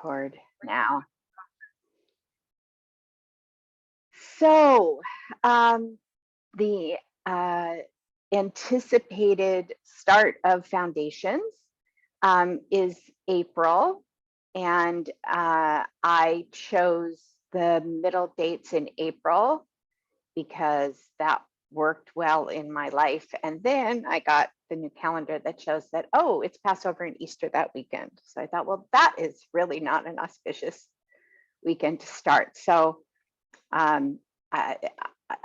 record now. So, the anticipated start of foundations is April, and I chose the middle dates in April because that worked well in my life. And then I got the new calendar that shows that, oh, it's Passover and Easter that weekend. So I thought, well, that is really not an auspicious weekend to start. So um, I,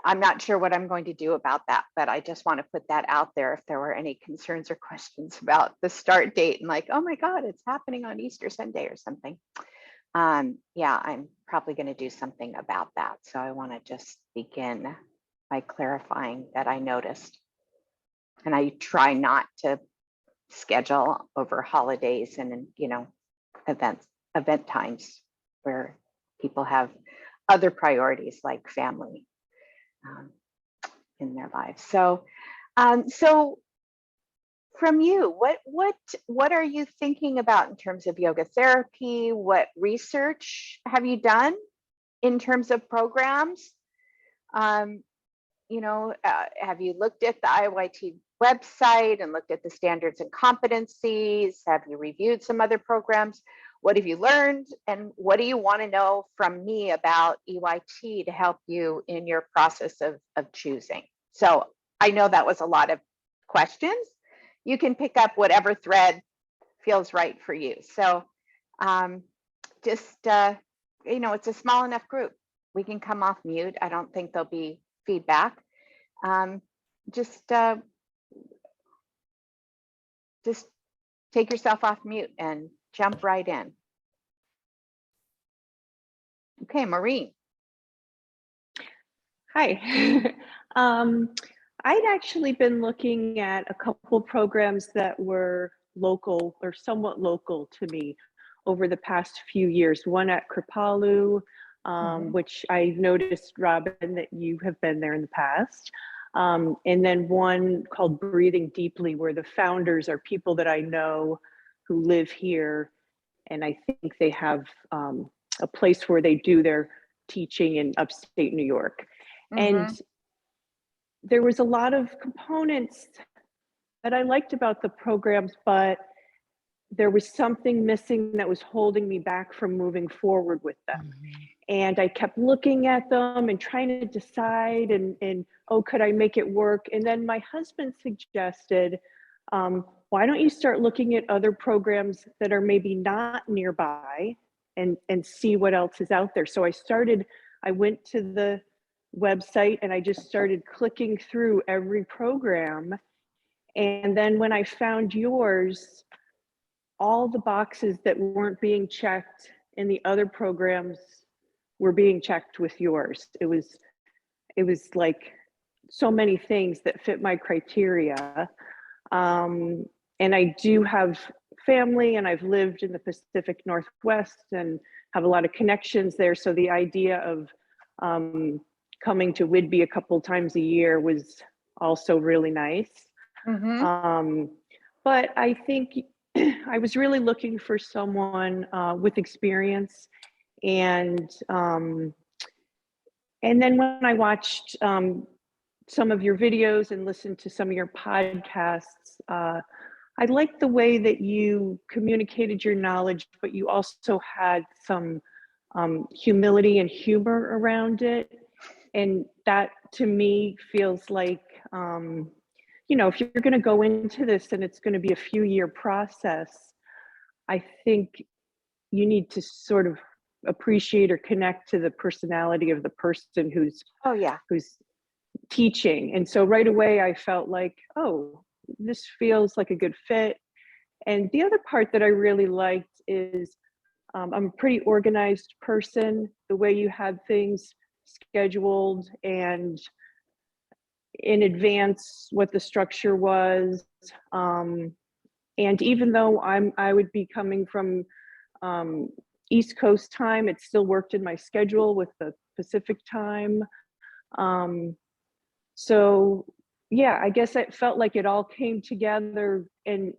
I'm not sure what I'm going to do about that, but I just want to put that out there if there were any concerns or questions about the start date and like, oh my God, it's happening on Easter Sunday or something. Yeah, I'm probably going to do something about that. So I want to just begin by clarifying that I noticed. And I try not to schedule over holidays and, event times where people have other priorities like family um, in their lives. So from you, what are you thinking about in terms of yoga therapy? What research have you done in terms of programs? Um, have you looked at the IYT website and looked at the standards and competencies? Have you reviewed some other programs? What have you learned? And what do you want to know from me about EYT to help you in your process of choosing? So I know that was a lot of questions. You can pick up whatever thread feels right for you. So it's a small enough group. We can come off mute. I don't think there'll be feedback. Just take yourself off mute and jump right in. Okay, Maureen. Hi. I'd actually been looking at a couple programs that were local or somewhat local to me over the past few years. One at Kripalu, which I noticed, Robin, that you have been there in the past. And then one called Breathing Deeply, where the founders are people that I know who live here. And I think they have a place where they do their teaching in upstate New York. And there was a lot of components that I liked about the programs, but there was something missing that was holding me back from moving forward with them. And I kept looking at them and trying to decide and oh, could I make it work? And then my husband suggested, why don't you start looking at other programs that are maybe not nearby and see what else is out there. So I went to the website and I just started clicking through every program. And then when I found yours, all the boxes that weren't being checked in the other programs were being checked with yours. It was like so many things that fit my criteria. And I do have family and I've lived in the Pacific Northwest and have a lot of connections there. So the idea of coming to Whidbey a couple times a year was also really nice. But I think I was really looking for someone with experience. And then when I watched some of your videos and listened to some of your podcasts, I liked the way that you communicated your knowledge, but you also had some humility and humor around it. And that to me feels like, if you're going to go into this and it's going to be a few-year process, I think you need to sort of appreciate or connect to the personality of the person who's teaching. And so right away I felt like, oh, this feels like a good fit. And the other part that I really liked is I'm a pretty organized person. The way you had things scheduled and in advance what the structure was. And even though I would be coming from East Coast time, it still worked in my schedule with the Pacific time. So yeah, I guess it felt like it all came together and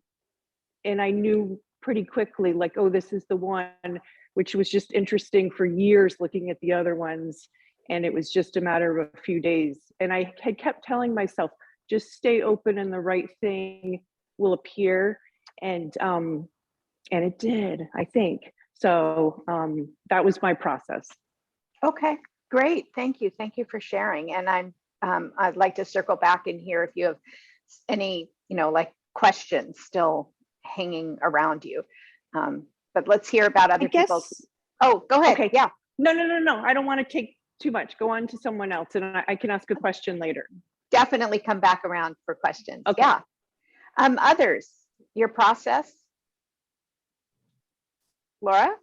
I knew pretty quickly, like, oh, this is the one, which was just interesting for years looking at the other ones. And it was just a matter of a few days. And I had kept telling myself, just stay open and the right thing will appear. And it did, I think. So that was my process. Okay, great. Thank you. Thank you for sharing. And I'd like to circle back and hear if you have any, like questions still hanging around you. But let's hear about other people's. Oh, go ahead. Okay. Yeah. No. I don't want to take too much. Go on to someone else and I can ask a question later. Definitely come back around for questions. Okay. Yeah. Others, your process. Laura?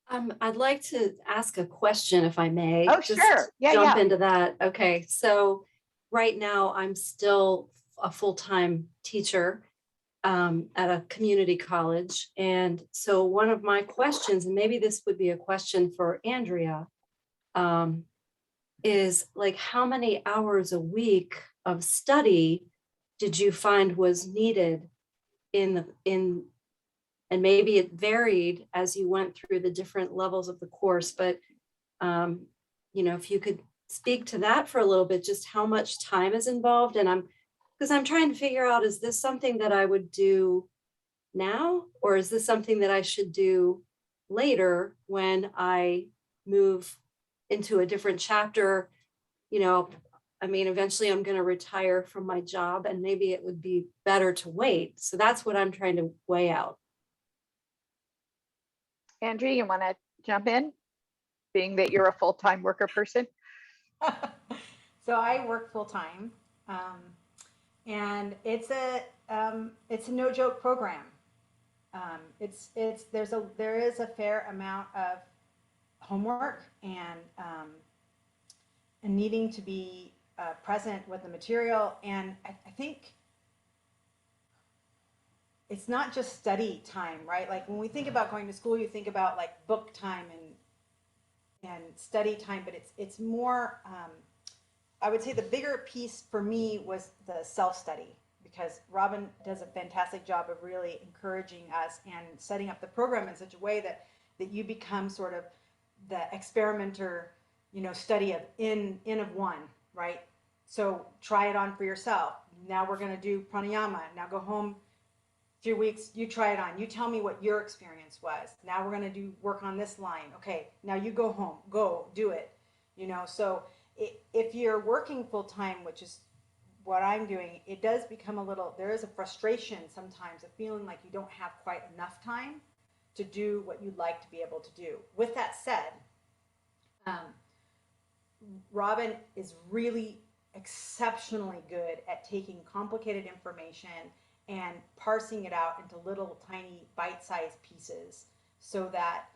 I'd like to ask a question if I may. Oh, Just sure. Yeah, jump yeah. into that. Okay, so right now I'm still a full-time teacher at a community college. And so one of my questions, and maybe this would be a question for Andrea, is like, how many hours a week of study did you find was needed and maybe it varied as you went through the different levels of the course, but if you could speak to that for a little bit, just how much time is involved. And because I'm trying to figure out, is this something that I would do now, or is this something that I should do later when I move into a different chapter? Eventually I'm going to retire from my job and maybe it would be better to wait. So that's what I'm trying to weigh out. Andrea, you want to jump in, being that you're a full-time worker person? So I work full-time, and it's a no joke program. There is a fair amount of homework and needing to be present with the material, and I think it's not just study time, right? Like when we think about going to school, you think about like book time and study time, but it's more, I would say the bigger piece for me was the self-study, because Robin does a fantastic job of really encouraging us and setting up the program in such a way that you become sort of the experimenter, study of in of one, right? So try it on for yourself. Now we're going to do pranayama. Now go home. Few weeks, you try it on. You tell me what your experience was. Now we're going to work on this line. Okay, now you go home, go do it. So if you're working full time, which is what I'm doing, it does become there is a frustration sometimes of feeling like you don't have quite enough time to do what you'd like to be able to do. With that said, Robin is really exceptionally good at taking complicated information and parsing it out into little tiny bite-sized pieces, so that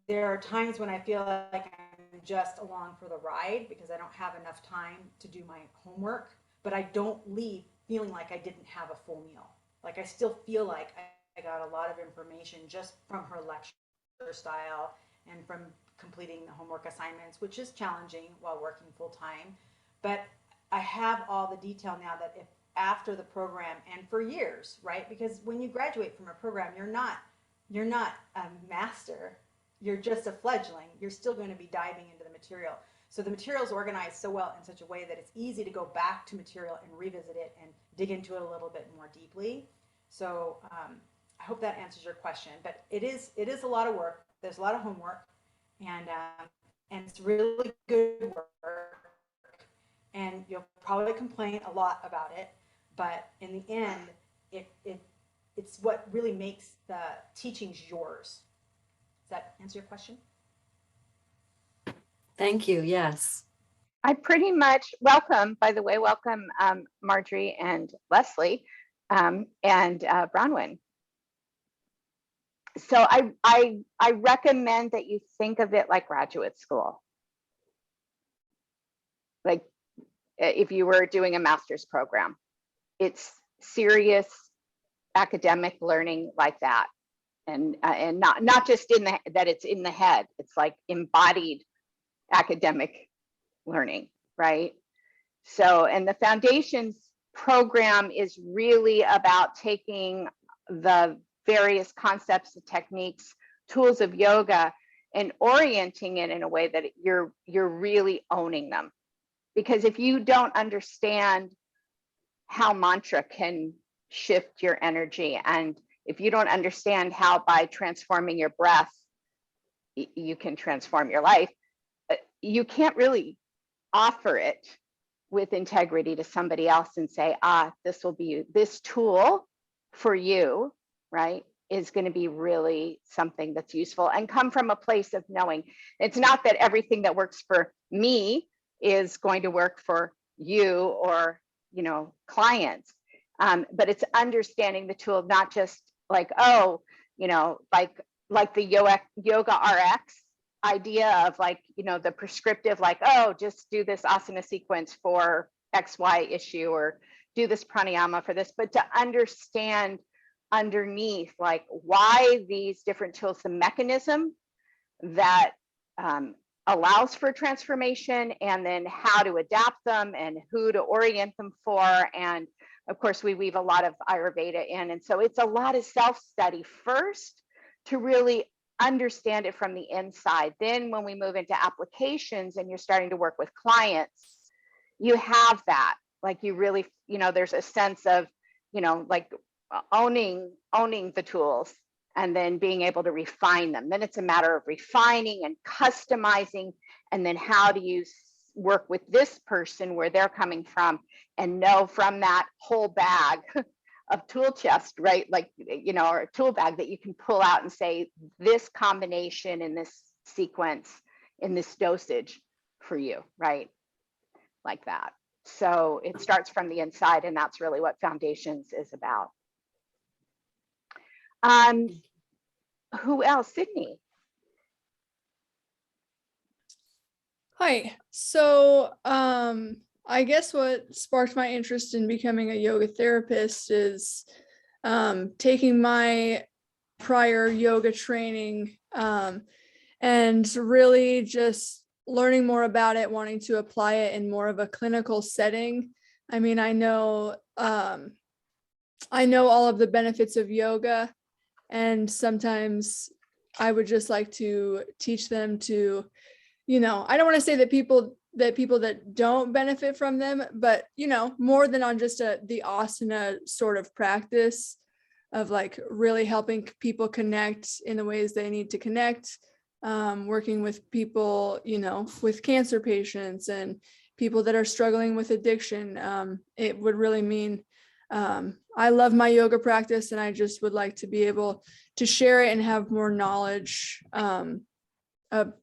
there are times when I feel like I'm just along for the ride because I don't have enough time to do my homework, but I don't leave feeling like I didn't have a full meal. Like I still feel like I got a lot of information just from her lecture style and from completing the homework assignments, which is challenging while working full-time. But I have all the detail now that if after the program and for years, right? Because when you graduate from a program, you're not a master, you're just a fledgling. You're still going to be diving into the material. So the material is organized so well in such a way that it's easy to go back to material and revisit it and dig into it a little bit more deeply. So I hope that answers your question. But it is a lot of work. There's a lot of homework, and it's really good work. And you'll probably complain a lot about it, but in the end, it's what really makes the teachings yours. Does that answer your question? Thank you. Yes. I pretty much welcome Marjorie and Leslie and Bronwyn. So I recommend that you think of it like graduate school. Like if you were doing a master's program, it's serious academic learning like that. And not just that it's in the head, it's like embodied academic learning, right? So, and the Foundations program is really about taking the various concepts and techniques, tools of yoga, and orienting it in a way that you're really owning them. Because if you don't understand how mantra can shift your energy, and if you don't understand how by transforming your breath you can transform your life, you can't really offer it with integrity to somebody else and say, this will be, this tool for you, right, is going to be really something that's useful and come from a place of knowing. It's not that everything that works for me is going to work for you or, you know, clients, but it's understanding the tool, not just like, oh, you know, like the yoga RX idea of, like, you know, the prescriptive, like, oh, just do this asana sequence for XY issue, or do this pranayama for this, but to understand underneath, like, why these different tools, the mechanism that allows for transformation, and then how to adapt them and who to orient them for. And of course, we weave a lot of Ayurveda in. And so it's a lot of self-study first to really understand it from the inside. Then when we move into applications and you're starting to work with clients, you have that, like, you really, you know, there's a sense of, you know, like owning the tools and then being able to refine them. Then it's a matter of refining and customizing, and then how do you work with this person where they're coming from, and know from that whole bag of tool chest, right? Like, you know, or a tool bag that you can pull out and say, this combination in this sequence, in this dosage for you, right? Like that. So it starts from the inside, and that's really what Foundations is about. Who else? Sydney. Hi. So I guess what sparked my interest in becoming a yoga therapist is taking my prior yoga training and really just learning more about it, wanting to apply it in more of a clinical setting. I mean, I know all of the benefits of yoga, and sometimes I would just like to teach them to, you know, I don't want to say that people that don't benefit from them, but, you know, more than on just the asana sort of practice of, like, really helping people connect in the ways they need to connect, working with people, you know, with cancer patients and people that are struggling with addiction. It would really mean, I love my yoga practice, and I just would like to be able to share it and have more knowledge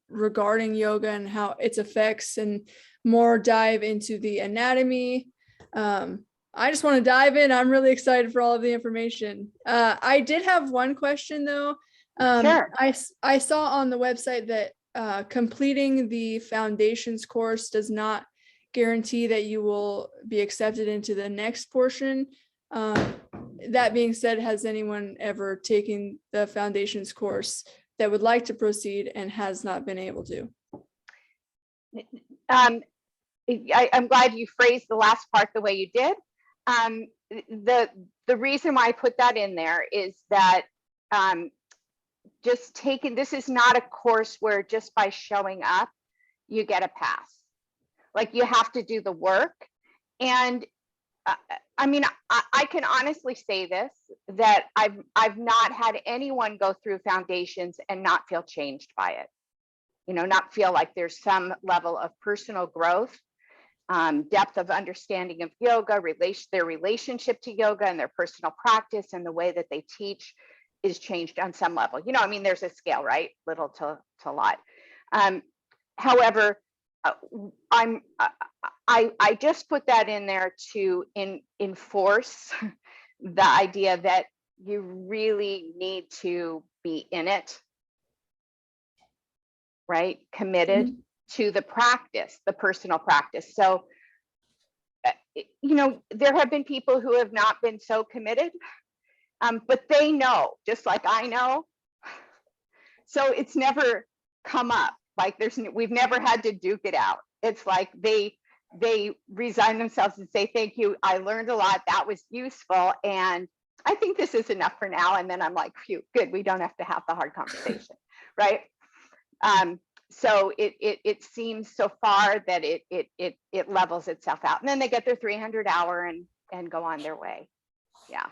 regarding yoga and how its effects, and more dive into the anatomy. I just want to dive in. I'm really excited for all of the information. I did have one question though. Sure. I saw on the website that completing the Foundations course does not guarantee that you will be accepted into the next portion. That being said, has anyone ever taken the Foundations course that would like to proceed and has not been able to? I'm glad you phrased the last part the way you did. The reason why I put that in there is that just taking, this is not a course where just by showing up you get a pass. Like, you have to do the work. And I mean, I can honestly say this, that I've not had anyone go through Foundations and not feel changed by it. You know, not feel like there's some level of personal growth, depth of understanding of yoga, their relationship to yoga and their personal practice and the way that they teach is changed on some level. You know, I mean, there's a scale, right? Little to a lot. However, I just put that in there to enforce the idea that you really need to be in it, right? Committed to the practice, the personal practice. So, you know, there have been people who have not been so committed, but they know, just like I know. So it's never come up. Like, we've never had to duke it out. It's like they resign themselves and say, thank you, I learned a lot, that was useful, and I think this is enough for now. And then I'm like, phew, good, we don't have to have the hard conversation, right? So it seems so far that it levels itself out, and then they get their 300-hour and go on their way. Yeah,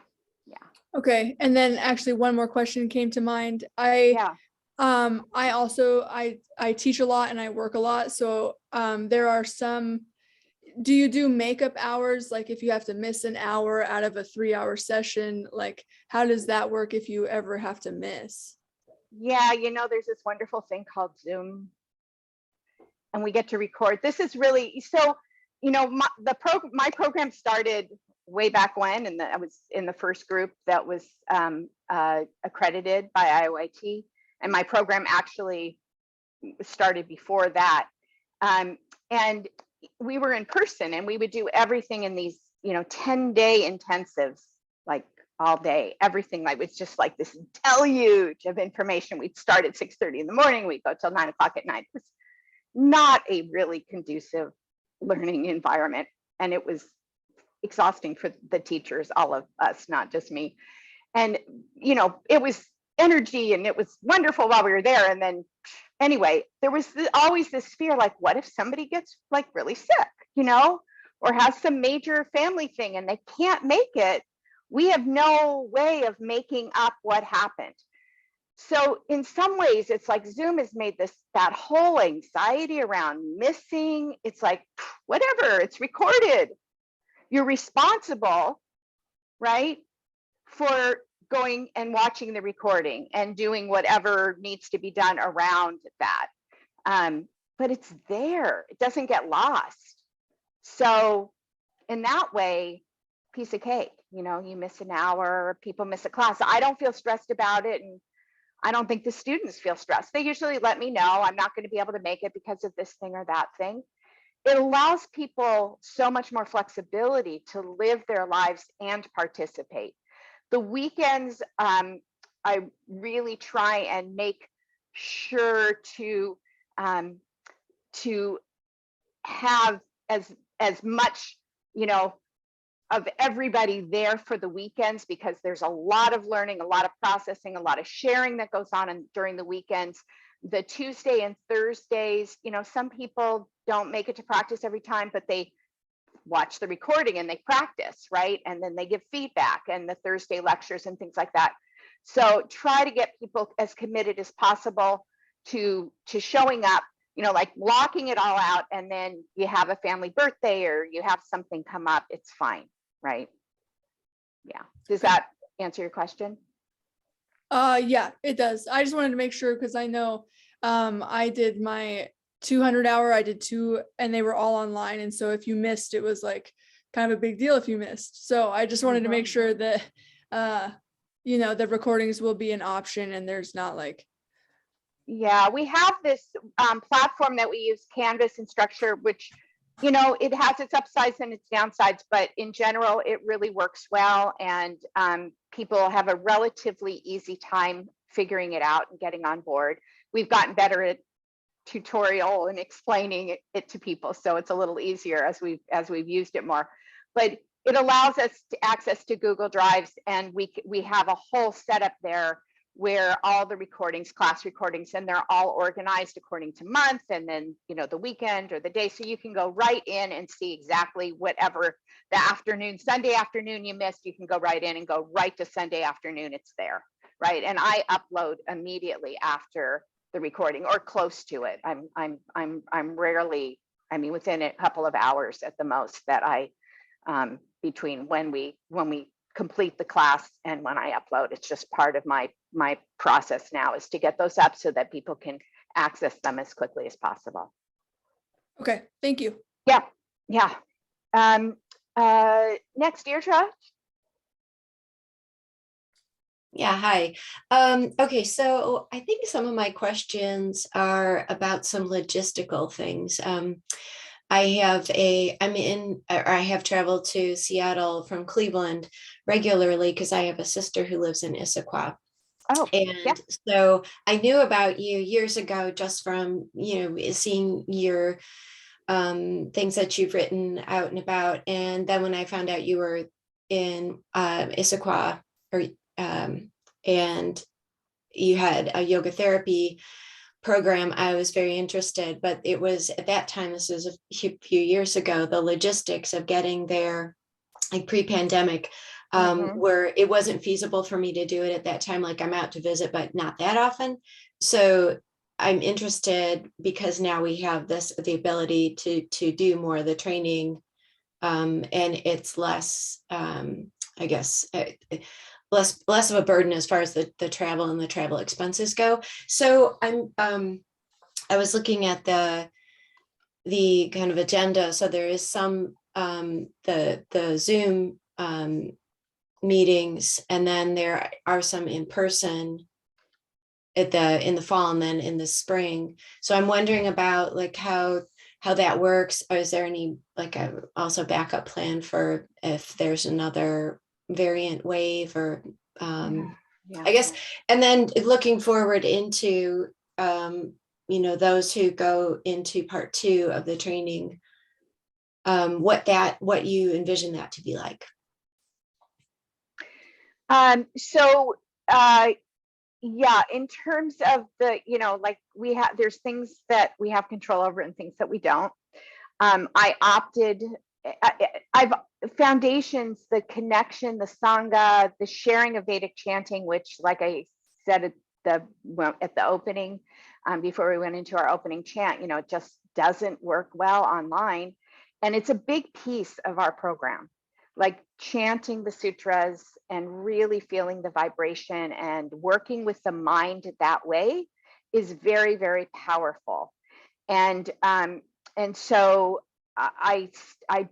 Okay, and then actually one more question came to mind. yeah. I also I teach a lot and I work a lot, so there are some. Do you do makeup hours? Like if you have to miss an hour out of a 3-hour session, like how does that work if you ever have to miss? Yeah, there's this wonderful thing called Zoom, and we get to record. This is really so. My program started way back when, and I was in the first group that was accredited by IOIT, and my program actually started before that. And we were in person, and we would do everything in these 10-day intensives, like all day, everything. Like it's just like this deluge of information. We'd start at 6:30 in the morning, we'd go till 9 o'clock at night. It was not a really conducive learning environment, and it was exhausting for the teachers, all of us, not just me. And it was energy and it was wonderful while we were there, and then anyway, there was always this fear, like, what if somebody gets like really sick, or has some major family thing and they can't make it? We have no way of making up what happened. So in some ways, it's like Zoom has made that whole anxiety around missing. It's like, whatever, it's recorded. You're responsible, right, for going and watching the recording and doing whatever needs to be done around that. But it's there, it doesn't get lost. So in that way, piece of cake, you miss an hour, people miss a class. I don't feel stressed about it, and I don't think the students feel stressed. They usually let me know I'm not going to be able to make it because of this thing or that thing. It allows people so much more flexibility to live their lives and participate. The weekends, I really try and make sure to have as much, of everybody there for the weekends, because there's a lot of learning, a lot of processing, a lot of sharing that goes on during the weekends. The Tuesday and Thursdays, some people don't make it to practice every time, but they watch the recording and they practice, right? And then they give feedback, and the Thursday lectures and things like that. So try to get people as committed as possible to showing up, like blocking it all out, and then you have a family birthday or you have something come up, it's fine, right? Yeah. Does that answer your question? Yeah, it does. I just wanted to make sure, because I know I did my 200-hour, I did 2, and they were all online, and so if you missed, it was like kind of a big deal if you missed. So I just wanted to make sure that the recordings will be an option, and there's not like. Yeah, we have this platform that we use, Canvas Instructure, which it has its upsides and its downsides, but in general, it really works well, and people have a relatively easy time figuring it out and getting on board. We've gotten better at tutorial and explaining it to people, so it's a little easier as we've used it more. But it allows us to access to Google Drives, and we have a whole setup there where all the recordings, class recordings, and they're all organized according to month, and then the weekend or the day, so you can go right in and see exactly whatever the afternoon, Sunday afternoon you missed, you can go right in and go right to Sunday afternoon, it's there, right? And I upload immediately after the recording, or close to it. I'm rarely, within a couple of hours at the most, that I between when we complete the class and when I upload. It's just part of my process now, is to get those up so that people can access them as quickly as possible. Okay, thank you. Yeah. Next, Deirdre. Yeah, hi. Okay, so I think some of my questions are about some logistical things. I have traveled to Seattle from Cleveland regularly because I have a sister who lives in Issaquah. Oh, and yeah. So I knew about you years ago just from, seeing your things that you've written out and about. And then when I found out you were in Issaquah, or and you had a yoga therapy program, I was very interested, but it was at that time, this was a few years ago, the logistics of getting there, like pre-pandemic, Mhm. where it wasn't feasible for me to do it at that time. Like I'm out to visit, but not that often. So I'm interested because now we have the ability to do more of the training, and it's less, I guess, less of a burden as far as the travel and the travel expenses go. So I was looking at the kind of agenda. So there is some the Zoom meetings, and then there are some in person in the fall and then in the spring. So I'm wondering about like how that works. Or is there any like a also backup plan for if there's another variant wave or Yeah. I guess, and then looking forward into those who go into part 2 of the training, what you envision that to be like. So, yeah, in terms of the, like there's things that we have control over and things that we don't. I opted, I've foundations, the connection, the Sangha, the sharing of Vedic chanting, which like I said at the opening, before we went into our opening chant, it just doesn't work well online. And it's a big piece of our program, like chanting the sutras and really feeling the vibration and working with the mind that way is very, very powerful. And so I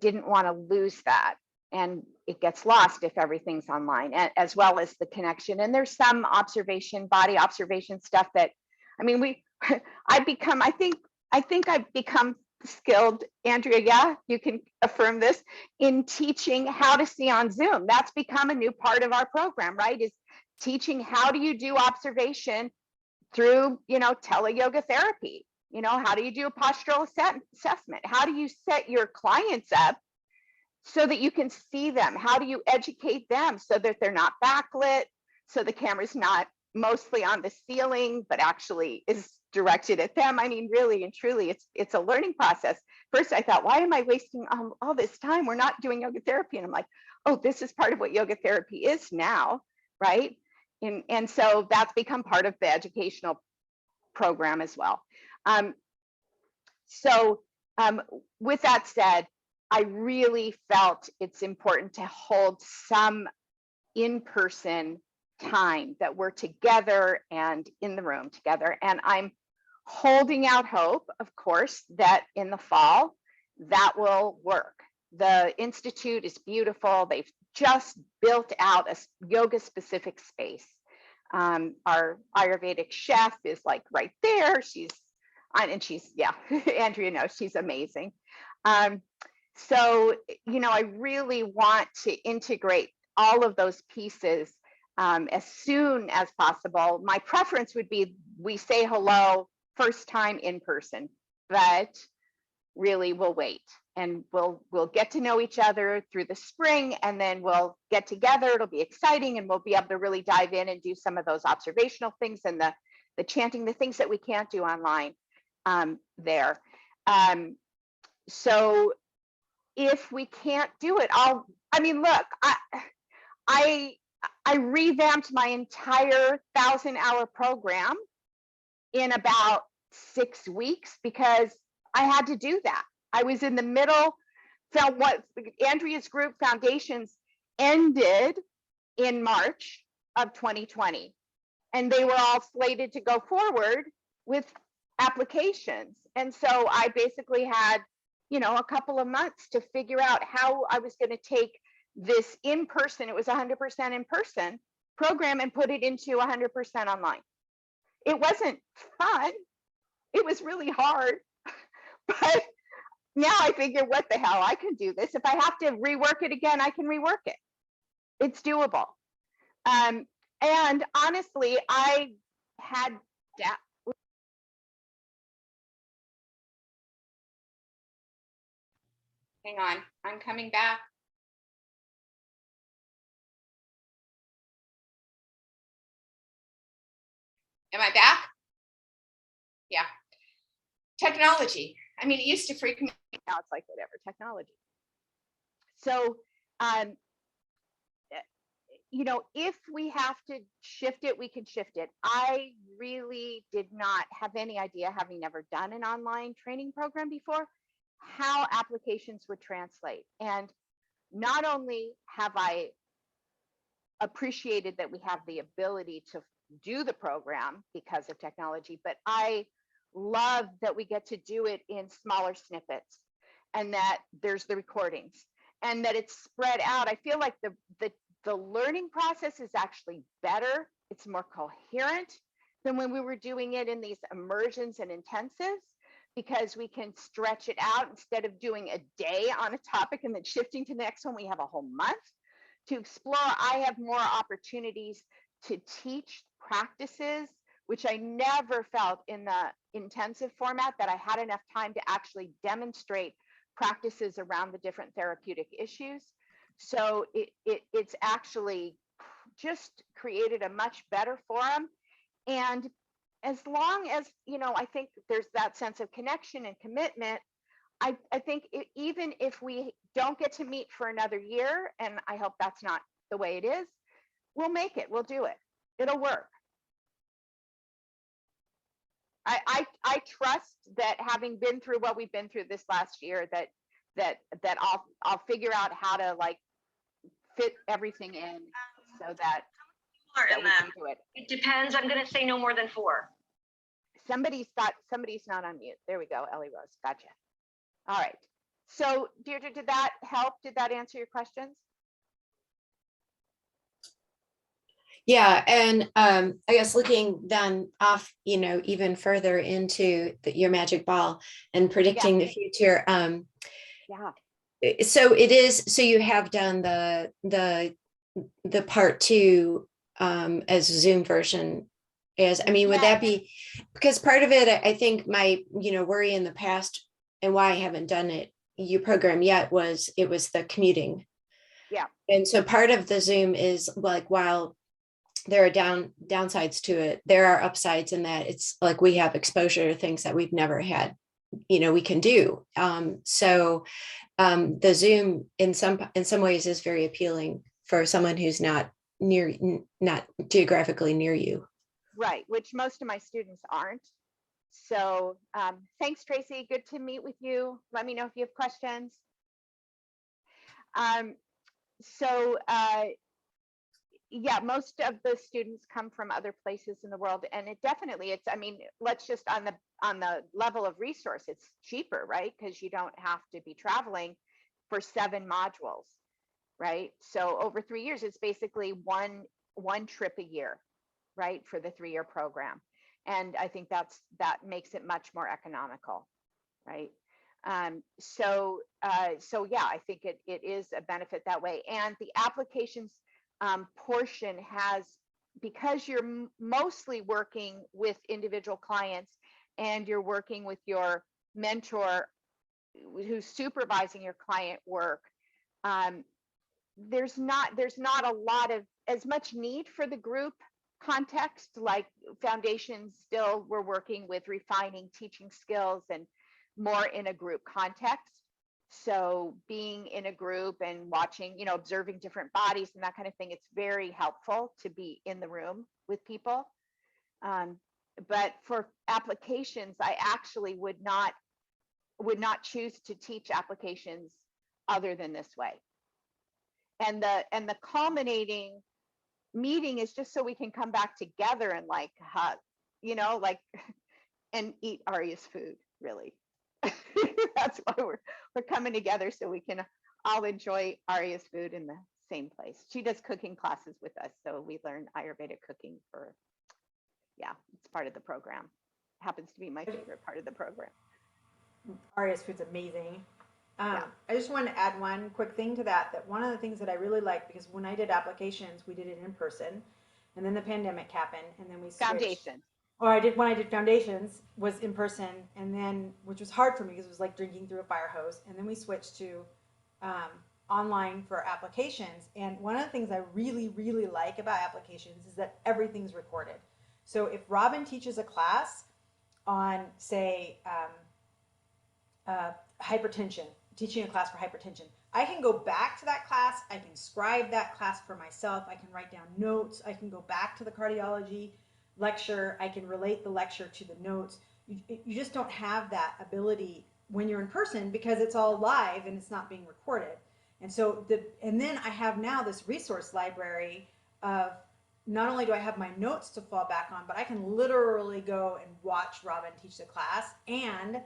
didn't want to lose that, and it gets lost if everything's online, as well as the connection. And there's some body observation stuff that, I mean, I think I've become skilled, Andrea. Yeah, you can affirm this, in teaching how to see on Zoom. That's become a new part of our program, right? Is teaching how do you do observation through, tele-yoga therapy. How do you do a postural assessment? How do you set your clients up so that you can see them? How do you educate them so that they're not backlit, so the camera's not mostly on the ceiling, but actually is directed at them? I mean, really and truly, it's a learning process. First, I thought, why am I wasting all this time? We're not doing yoga therapy. And I'm like, oh, this is part of what yoga therapy is now, right? And so that's become part of the educational program as well. So with that said, I really felt it's important to hold some in-person time that we're together and in the room together. And I'm holding out hope, of course, that in the fall, that will work. The Institute is beautiful. They've just built out a yoga specific space. Our Ayurvedic chef is like right there. She's yeah, Andrea knows she's amazing. So, I really want to integrate all of those pieces as soon as possible. My preference would be we say hello first time in person, but really we'll wait, and we'll get to know each other through the spring, and then we'll get together. It'll be exciting, and we'll be able to really dive in and do some of those observational things and the chanting, the things that we can't do online there. So if we can't do it, look, I revamped my entire 1,000-hour program in about 6 weeks because I had to do that. I was in the middle. What Andrea's group Foundations ended in March of 2020, and they were all slated to go forward with applications. And so I basically had, a couple of months to figure out how I was going to take this in-person, it was 100% in-person program, and put it into 100% online. It wasn't fun. It was really hard. But now I figure, what the hell, I can do this. If I have to rework it again, I can rework it. It's doable. And honestly, I had hang on, I'm coming back. Am I back? Yeah. Technology. I mean, it used to freak me. Now it's like whatever, technology. So, you know, if we have to shift it, we can shift it. I really did not have any idea, having never done an online training program before, how applications would translate. And not only have I appreciated that we have the ability to do the program because of technology, but I love that we get to do it in smaller snippets and that there's the recordings and that it's spread out. I feel like the learning process is actually better. It's more coherent than when we were doing it in these immersions and intensives, because we can stretch it out. Instead of doing a day on a topic and then shifting to the next one, we have a whole month to explore. I have more opportunities to teach practices, which I never felt in the intensive format, that I had enough time to actually demonstrate practices around the different therapeutic issues. So it's actually just created a much better forum. And as long as, you know, I think there's that sense of connection and commitment, I think even if we don't get to meet for another year, and I hope that's not the way it is, we'll make it, we'll do it. It'll work. I trust that, having been through what we've been through this last year, that I'll figure out how to like fit everything in so that we can do it. It depends. I'm going to say no more than 4. Somebody's not on mute. There we go. Ellie Rose. Gotcha. All right. So Deirdre, did that help? Did that answer your questions? Yeah, and I guess looking then off, you know, even further into your magic ball and predicting the future. Yeah. So it is. So you have done the part 2 as a Zoom version. As I mean, would that be, because part of it, I think my, you know, worry in the past and why I haven't done it, your program yet, was it was the commuting. Yeah. And so part of the Zoom is like, while there are downsides to it, there are upsides in that it's like we have exposure to things that we've never had, you know, we can do. So the Zoom in some ways is very appealing for someone who's not geographically near you. Right, which most of my students aren't. So thanks, Tracy. Good to meet with you. Let me know if you have questions. Yeah, most of the students come from other places in the world, and it definitely, I mean, let's just on the level of resource, it's cheaper, right? Because you don't have to be traveling for 7 modules, right? So over 3 years, it's basically one trip a year, right, for the 3-year program. And I think that makes it much more economical, right? So yeah, I think it is a benefit that way. And the applications portion has, because you're mostly working with individual clients and you're working with your mentor who's supervising your client work, there's not a lot of as much need for the group context. Like foundations, still we're working with refining teaching skills and more in a group context. So being in a group and watching, you know, observing different bodies and that kind of thing, it's very helpful to be in the room with people. But for applications, I actually would not choose to teach applications other than this way. And the culminating meeting is just so we can come back together and like hug, you know, like, and eat Aria's food, really. That's why we're coming together, so we can all enjoy Aria's food in the same place. She does cooking classes with us, so we learn Ayurvedic cooking it's part of the program. Happens to be my favorite part of the program. Aria's food's amazing. Yeah. I just want to add one quick thing to that one of the things that I really like, because when I did applications, we did it in person, and then the pandemic happened, and then we switched. Foundation. Or when I did foundations was in person, and then, which was hard for me because it was like drinking through a fire hose. And then we switched to online for applications. And one of the things I really, really like about applications is that everything's recorded. So if Robin teaches a class on, say, hypertension, teaching a class for hypertension, I can go back to that class. I can scribe that class for myself. I can write down notes. I can go back to the cardiology lecture. I can relate the lecture to the notes. You just don't have that ability when you're in person because it's all live and it's not being recorded. And so and then I have now this resource library of, not only do I have my notes to fall back on, but I can literally go and watch Robin teach the class. And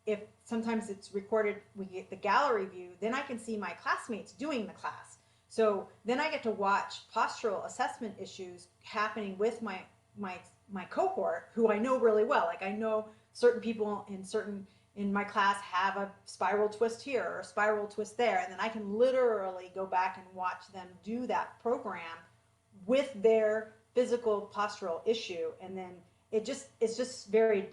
if sometimes it's recorded, we get the gallery view, then I can see my classmates doing the class. So then I get to watch postural assessment issues happening with my cohort, who I know really well. Like I know certain people in my class have a spiral twist here or a spiral twist there, and then I can literally go back and watch them do that program with their physical postural issue. And then it's very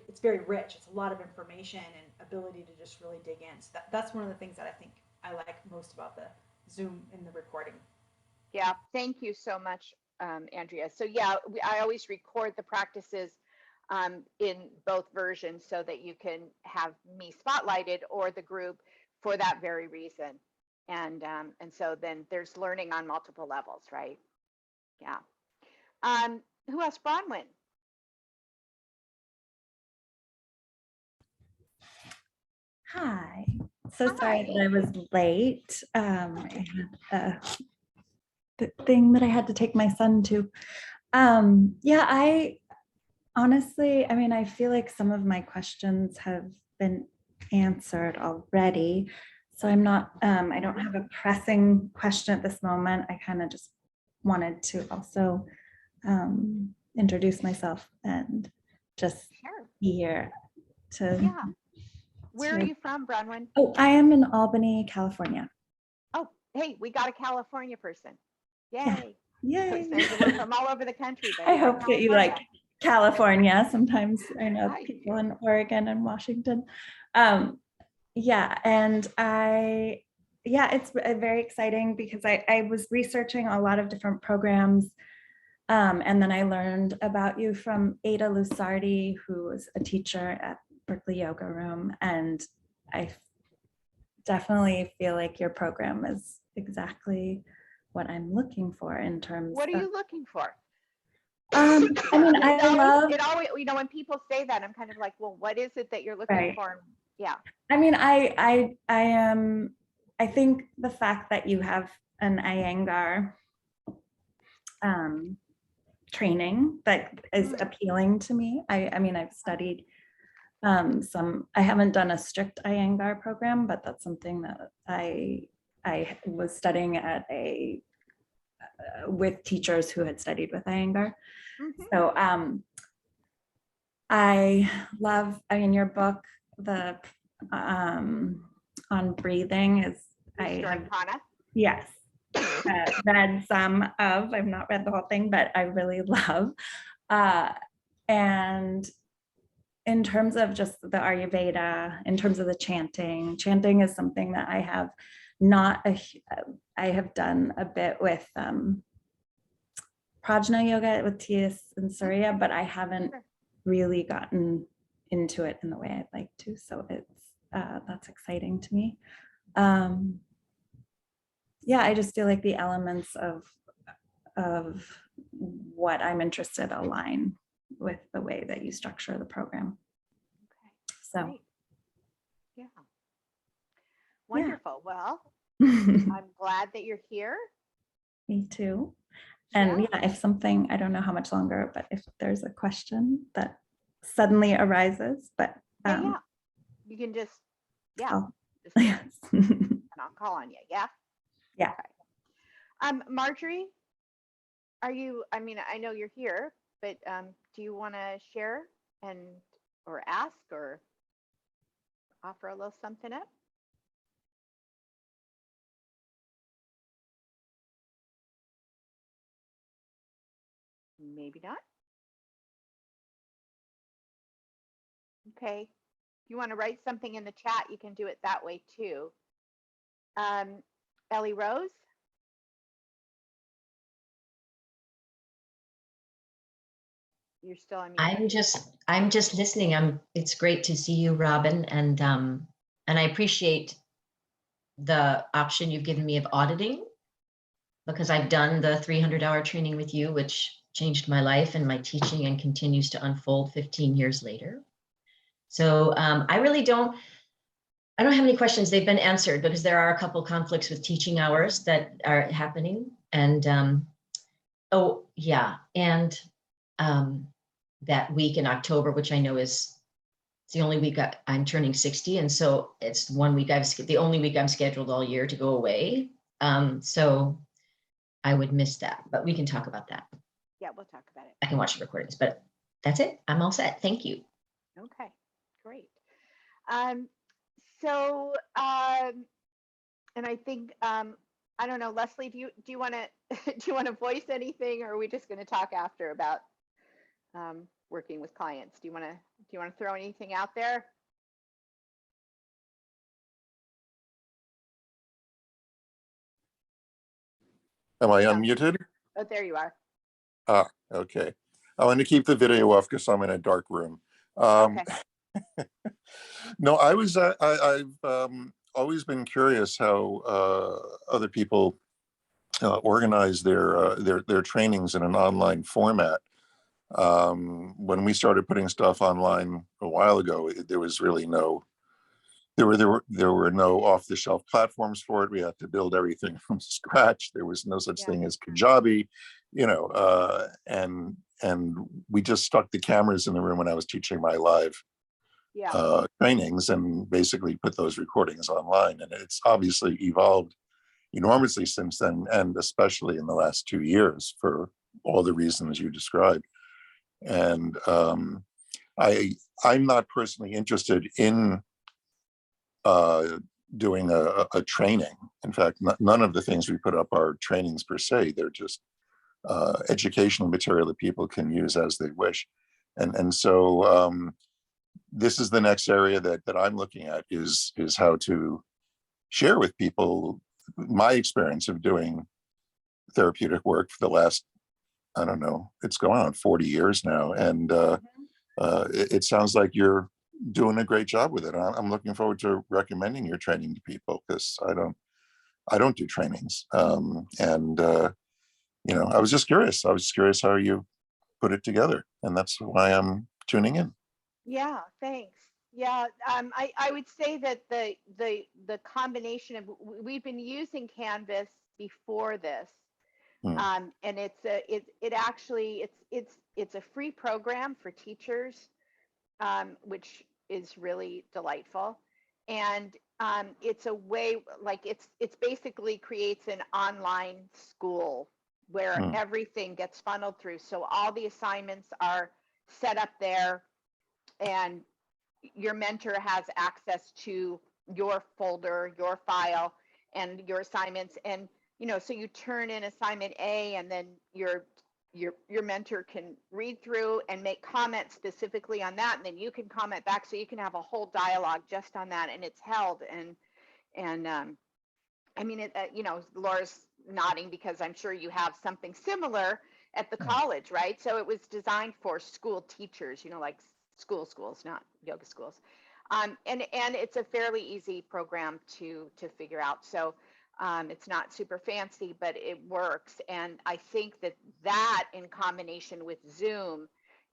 rich. It's a lot of information and ability to just really dig in. So that's one of the things that I think I like most about the Zoom in the recording. Yeah, thank you so much, Andrea. So yeah, I always record the practices in both versions so that you can have me spotlighted or the group for that very reason. And so then there's learning on multiple levels, right? Yeah. Who else? Bronwyn. Hi. So sorry that I was late. I had a thing that I had to take my son to. Yeah, I honestly, I mean, I feel like some of my questions have been answered already. So I'm not, I don't have a pressing question at this moment. I kind of just wanted to also introduce myself and just Sure. be here to. Yeah. Where are you from, Bronwyn? Oh, I am in Albany, California. Oh, hey, we got a California person. Yay. Yeah. So Yay. we're from all over the country. But I hope that you like California. Sometimes I know I people do. in Oregon and Washington. Yeah, and it's very exciting because I was researching a lot of different programs. And then I learned about you from Ada Lusardi, who was a teacher at Berkeley Yoga Room. And I definitely feel like your program is exactly what I'm looking for in terms What are of. you looking for? I mean, It always, you know, when people say that, I'm kind of like, well, what is it that you're looking Right. for? Yeah. I mean, I am, I think the fact that you have an Iyengar training that is appealing to me. I mean, I've studied I haven't done a strict Iyengar program, but that's something that I was studying at with teachers who had studied with Iyengar. So I mean, your book, the on breathing is, yes, read some of, I've not read the whole thing, but I really love. And in terms of just the Ayurveda, in terms of the chanting is something that I have I have done a bit with Prajna yoga with T.S. and Surya, but I haven't really gotten into it in the way I'd like to. So it's that's exciting to me. Yeah, I just feel like the elements of what I'm interested align with the way that you structure the program. Okay. So, great. Yeah. Wonderful. Well, me I'm glad that you're here. too. And yeah, if something, I don't know how much longer, but if there's a question that suddenly arises, but yeah. You can just, I'll, just yes. and I'll call on you. Yeah. Yeah. Okay. Marjorie, are you, I mean, I know you're here, but do you want to share or ask or offer a little something up? Maybe not. Okay. If you want to write something in the chat, you can do it that way too. Ellie Rose? you're still on mute. I'm just listening. It's great to see you, Robin, and I appreciate the option you've given me of auditing, because I've done the 300-hour training with you, which changed my life and my teaching and continues to unfold 15 years later. So I don't have any questions. They've been answered because there are a couple conflicts with teaching hours that are happening. And oh yeah, and that week in October, which I know is it's the only week I'm turning 60. And so it's the only week I'm scheduled all year to go away. So I would miss that, but we can talk about that. Yeah, we'll talk about it. I can watch the recordings, but that's it. I'm all set. Thank you. Okay, great. And I think, I don't know, Leslie, do you want to voice anything, or are we just going to talk after about working with clients? Do you want to throw anything out there? Am I unmuted? Oh, there you are. Ah, okay. I want to keep the video off because I'm in a dark room. Okay. No, I've always been curious how other people organize their trainings in an online format. When we started putting stuff online a while ago, there was really there were no off-the-shelf platforms for it. We had to build everything from scratch. There was no such thing as Kajabi, and we just stuck the cameras in the room when I was teaching my live trainings and basically put those recordings online. And it's obviously evolved enormously since then, and especially in the last 2 years for all the reasons you described. And I'm not personally interested in doing a training. In fact, none of the things we put up are trainings per se. They're just educational material that people can use as they wish. And so this is the next area that I'm looking at is how to share with people my experience of doing therapeutic work for the last, I don't know, it's going on 40 years now. And it sounds like you're doing a great job with it. I'm looking forward to recommending your training to people, because I don't do trainings. I was just curious. I was curious how you put it together, and that's why I'm tuning in. Yeah, thanks. Yeah, I would say that the combination of, we've been using Canvas before this, and it's a free program for teachers, which is really delightful. And it's a way, like it's basically creates an online school where everything gets funneled through. So all the assignments are set up there, and your mentor has access to your folder, your file, and your assignments. And so you turn in assignment A, and then your mentor can read through and make comments specifically on that, and then you can comment back, so you can have a whole dialogue just on that, and it's held. And I mean, Laura's nodding because I'm sure you have something similar at the college, right? So it was designed for school teachers, like schools, not yoga schools. And it's a fairly easy program to figure out. So it's not super fancy, but it works. And I think that in combination with Zoom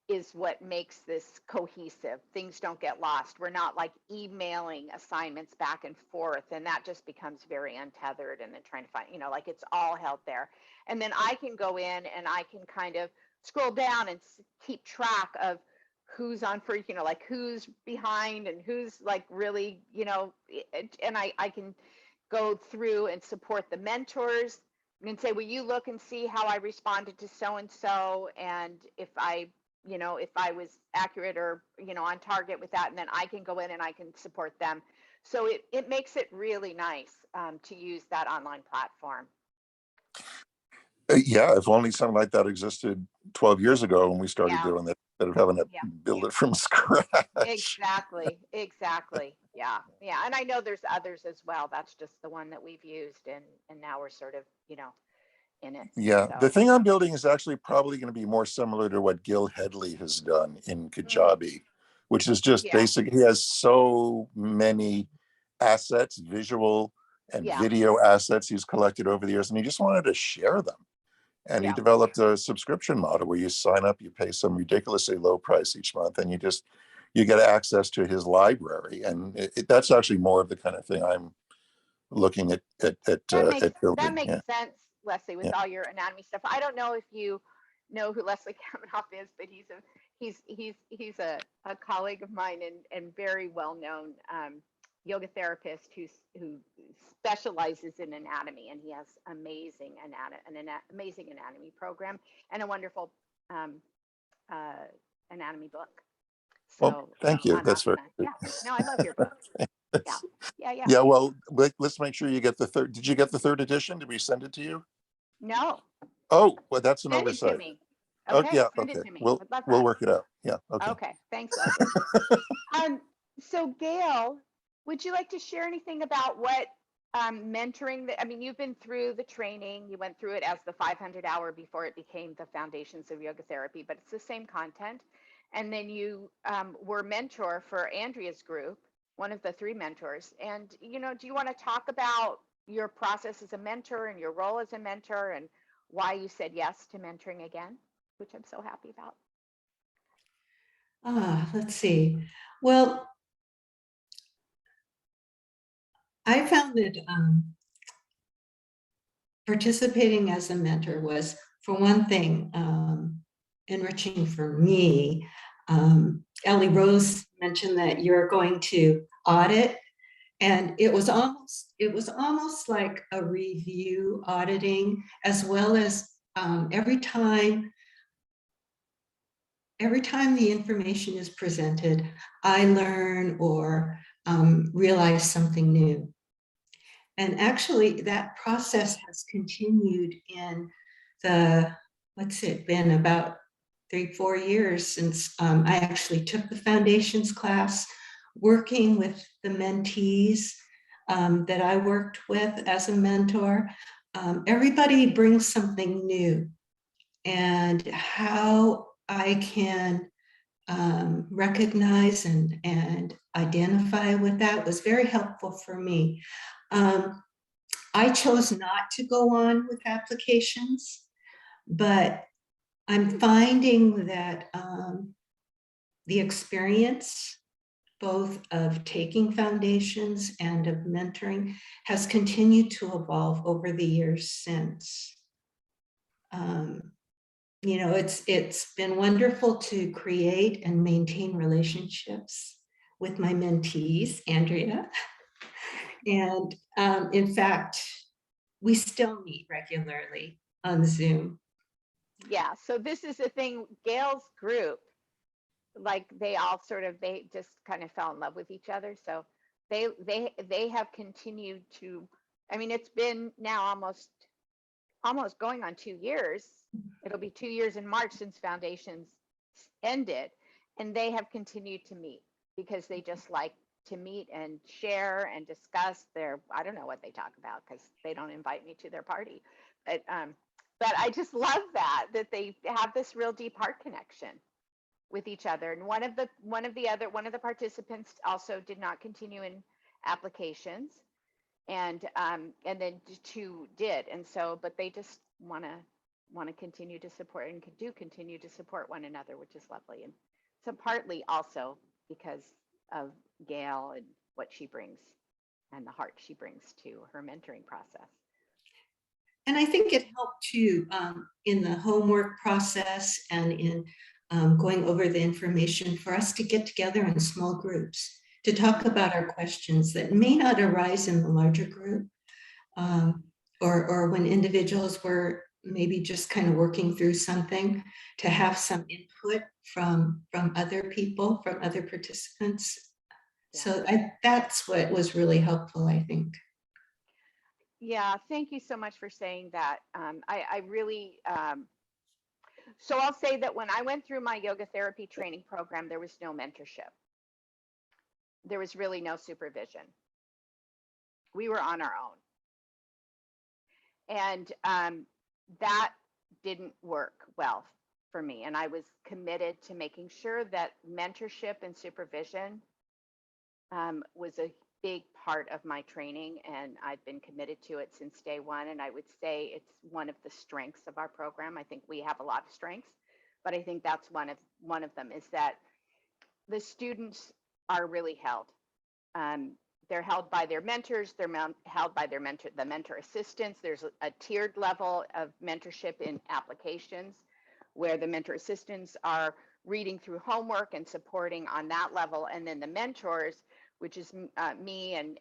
is what makes this cohesive. Things don't get lost. We're not like emailing assignments back and forth, and that just becomes very untethered, and then trying to find, like it's all held there. And then I can go in and I can kind of scroll down and keep track of who's on for, like who's behind and who's like really, and I can go through and support the mentors and say, will you look and see how I responded to so-and-so, and if I was accurate or, on target with that, and then I can go in and I can support them. So it makes it really nice to use that online platform. Yeah, if only something like that existed 12 years ago when we started doing it, instead of having to build it from scratch. Exactly. Yeah. And I know there's others as well. That's just the one that we've used, and now we're sort of, in it. Yeah, the So, thing I'm building is actually probably going to be more similar to what Gil Headley has done in Kajabi, which is just Yeah. basic. He has so many assets, visual and Yeah. video assets he's collected over the years, and he just wanted to share them. And he Yeah. developed a subscription model where you sign up, you pay some ridiculously low price each month, and you get access to his library. And that's actually more of the kind of thing I'm looking at that building. makes Yeah. sense, Leslie, with Yeah. all your anatomy stuff. I don't know if you know who Leslie Kaminoff is, but he's a colleague of mine and very well known yoga therapist who specializes in anatomy, and he has amazing amazing anatomy program and a wonderful anatomy book. So Well, thank you. on That's very asana. good. Yeah, no, I love your book. Yeah, yeah. Yeah, well, let's make sure you get the third. Did you get the third edition? Did we send it to you? No, Oh, well, that's an send it to oversight. me. Oh, Okay, yeah, send okay. it to me. We'll I'd love we'll that. work it out. Yeah, okay. Okay, thanks, Leslie. So Gail, would you like to share anything about what mentoring I mean, you've been through the training, you went through it as the 500-hour before it became the Foundations of Yoga Therapy, but it's the same content. And then you were mentor for Andrea's group, one of the 3 mentors. And, do you want to talk about your process as a mentor and your role as a mentor and why you said yes to mentoring again, which I'm so happy about? Let's see. Well, I found that participating as a mentor was, for one thing, enriching for me. Ellie Rose mentioned that you're going to audit, and it was almost like a review auditing, as well as every time the information is presented, I learn or realize something new. And actually, that process has continued in what's it been, about 3-4 years since I actually took the foundations class, working with the mentees that I worked with as a mentor. Everybody brings something new, and how I can recognize and identify with that was very helpful for me. I chose not to go on with applications, but I'm finding that the experience, both of taking foundations and of mentoring, has continued to evolve over the years since. It's been wonderful to create and maintain relationships with my mentees, Andrea. And in fact, we still meet regularly on Zoom. Yeah, so this is the thing, Gail's group, like they just kind of fell in love with each other. So they have continued to, I mean, it's been now almost going on 2 years. It'll be 2 years in March since Foundations ended, and they have continued to meet because they just like to meet and share and discuss I don't know what they talk about because they don't invite me to their party, but I just love that they have this real deep heart connection with each other. And one of the participants also did not continue in applications, and then 2 did. And so, but they just want to continue to support and do continue to support one another, which is lovely. And so partly also because of Gail and what she brings and the heart she brings to her mentoring process. And I think it helped too in the homework process and in going over the information for us to get together in small groups to talk about our questions that may not arise in the larger group, or when individuals were maybe just kind of working through something, to have some input from other people, from other participants. Yeah. So that's what was really helpful, I think. Yeah, thank you so much for saying that. I really, so I'll say that when I went through my yoga therapy training program, there was no mentorship. There was really no supervision. We were on our own. And that didn't work well for me. And I was committed to making sure that mentorship and supervision was a big part of my training, and I've been committed to it since day one. And I would say it's one of the strengths of our program. I think we have a lot of strengths, but I think that's one of them, is that the students are really held. They're held by their mentors. They're held by the mentor assistants. There's a tiered level of mentorship in applications where the mentor assistants are reading through homework and supporting on that level. And then the mentors, which is me and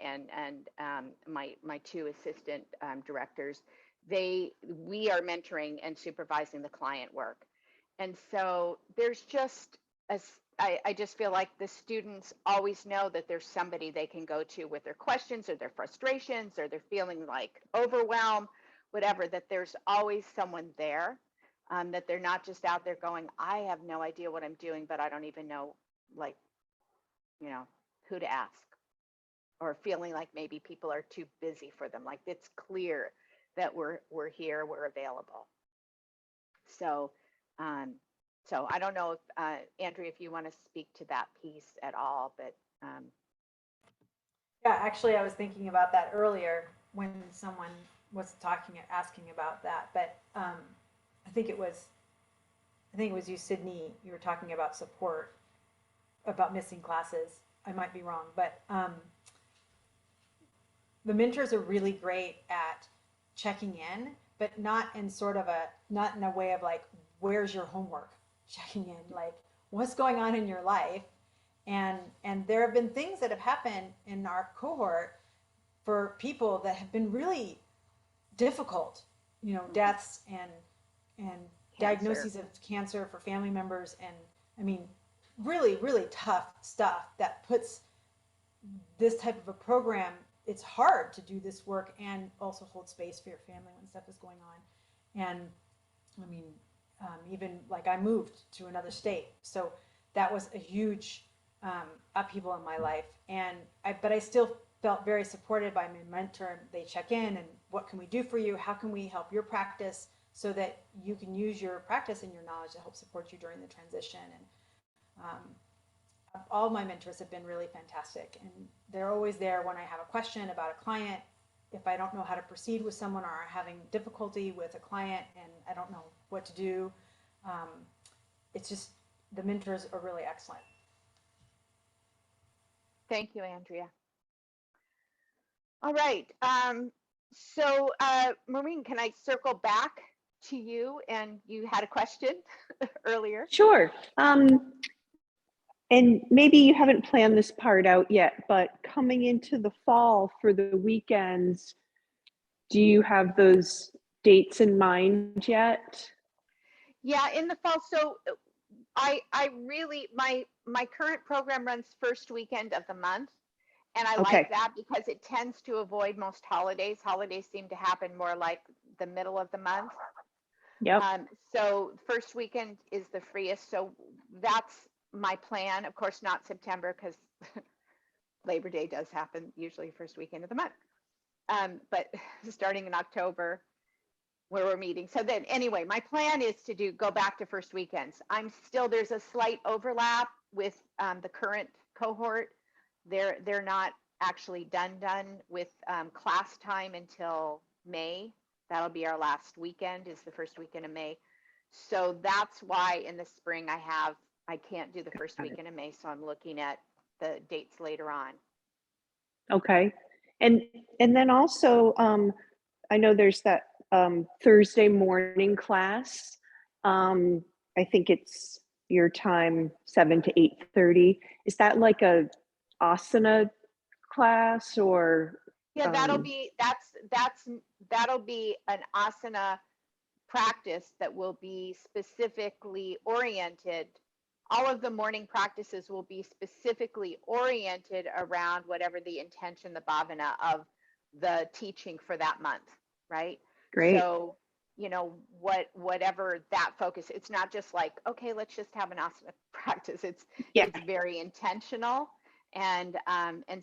my two assistant directors, we are mentoring and supervising the client work. And so there's just I just feel like the students always know that there's somebody they can go to with their questions or their frustrations, or they're feeling like overwhelmed, whatever, that there's always someone there, that they're not just out there going, I have no idea what I'm doing, but I don't even know, like, who to ask, or feeling like maybe people are too busy for them. Like, it's clear that we're here, we're available. So I don't know if, Andrea, if you want to speak to that piece at all, but. Yeah, actually, I was thinking about that earlier when someone was asking about that, but I think it was you, Sydney, you were talking about support, about missing classes. I might be wrong, but the mentors are really great at checking in, but not in a way of like, where's your homework? Checking in, like, what's going on in your life? And there have been things that have happened in our cohort for people that have been really difficult, deaths and diagnoses of cancer for family members. And I mean, really, really tough stuff that puts this type of a program, it's hard to do this work and also hold space for your family when stuff is going on. And I mean, even like I moved to another state, so that was a huge upheaval in my life. But I still felt very supported by my mentor. They check in and what can we do for you? How can we help your practice so that you can use your practice and your knowledge to help support you during the transition? And all my mentors have been really fantastic, and they're always there when I have a question about a client. If I don't know how to proceed with someone, or having difficulty with a client and I don't know what to do, it's just, the mentors are really excellent. Thank you, Andrea. All right. So Maureen, can I circle back to you? And you had a question earlier. Sure. And maybe you haven't planned this part out yet, but coming into the fall for the weekends, do you have those dates in mind yet? Yeah, in the fall. So I really, my current program runs first weekend of the month. And I like that because it tends to avoid most holidays. Holidays seem to happen more like the middle of the month. Yep. So first weekend is the freest. So that's my plan. Of course, not September, because Labor Day does happen usually first weekend of the month. But starting in October, where we're meeting. So then anyway, my plan is to go back to first weekends. There's a slight overlap with the current cohort. They're not actually done with class time until May. That'll be our last weekend, is the first weekend of May. So that's why in the spring I can't do the first weekend of May. So I'm looking at the dates later on. Okay. And then also, I know there's that Thursday morning class. I think it's your time, 7 to 8:30. Is that like a asana class, or? Yeah, that'll be an asana practice that will be specifically oriented. All of the morning practices will be specifically oriented around whatever the intention, the bhavana of the teaching for that month, right? Great. So, whatever that focus, it's not just like, okay, let's just have an asana practice. It's very intentional. And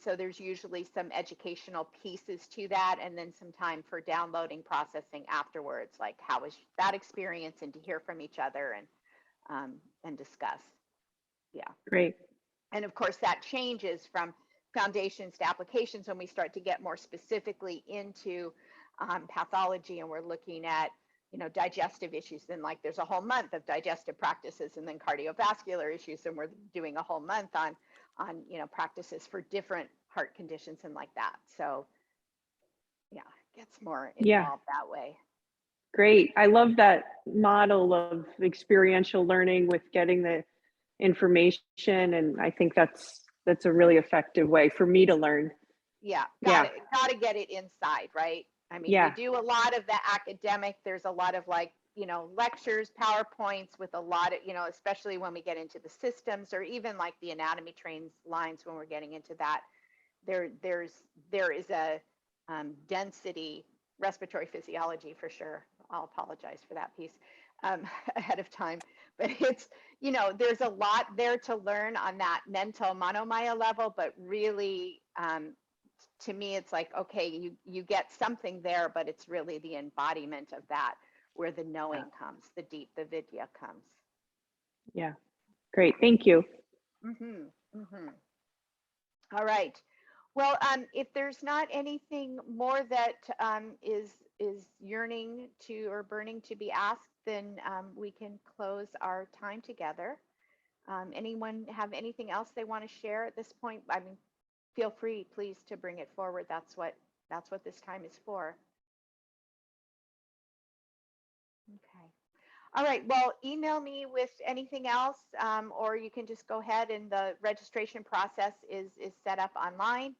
so there's usually some educational pieces to that, and then some time for downloading, processing afterwards, like how was that experience, and to hear from each other and discuss. Yeah. Great. And of course, that changes from foundations to applications when we start to get more specifically into pathology, and we're looking at, digestive issues. Then, like, there's a whole month of digestive practices, and then cardiovascular issues, and we're doing a whole month on practices for different heart conditions and like that. So yeah, it gets more involved that way. Great. I love that model of experiential learning with getting the information, and I think that's a really effective way for me to learn. Yeah, got to get it inside, right? I mean, we do a lot of the academic. There's a lot of, like, lectures, PowerPoints with a lot of, especially when we get into the systems, or even like the anatomy trains lines, when we're getting into that, there is a density, respiratory physiology for sure. I'll apologize for that piece ahead of time, but it's, there's a lot there to learn on that mental monomaya level, but really, to me, it's like, okay, you get something there, but it's really the embodiment of that where the knowing comes, the deep, the vidya comes. Yeah, great, thank you. All right. Well, if there's not anything more that is yearning to or burning to be asked, then we can close our time together. Anyone have anything else they want to share at this point? I mean, feel free, please, to bring it forward. That's what this time is for. Okay. All right. Well, email me with anything else, or you can just go ahead, and the registration process is set up online.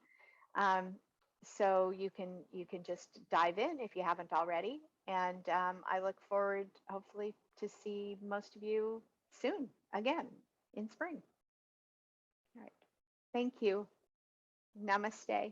So you can just dive in if you haven't already. And I look forward, hopefully, to see most of you soon again in spring. All right. Thank you. Namaste.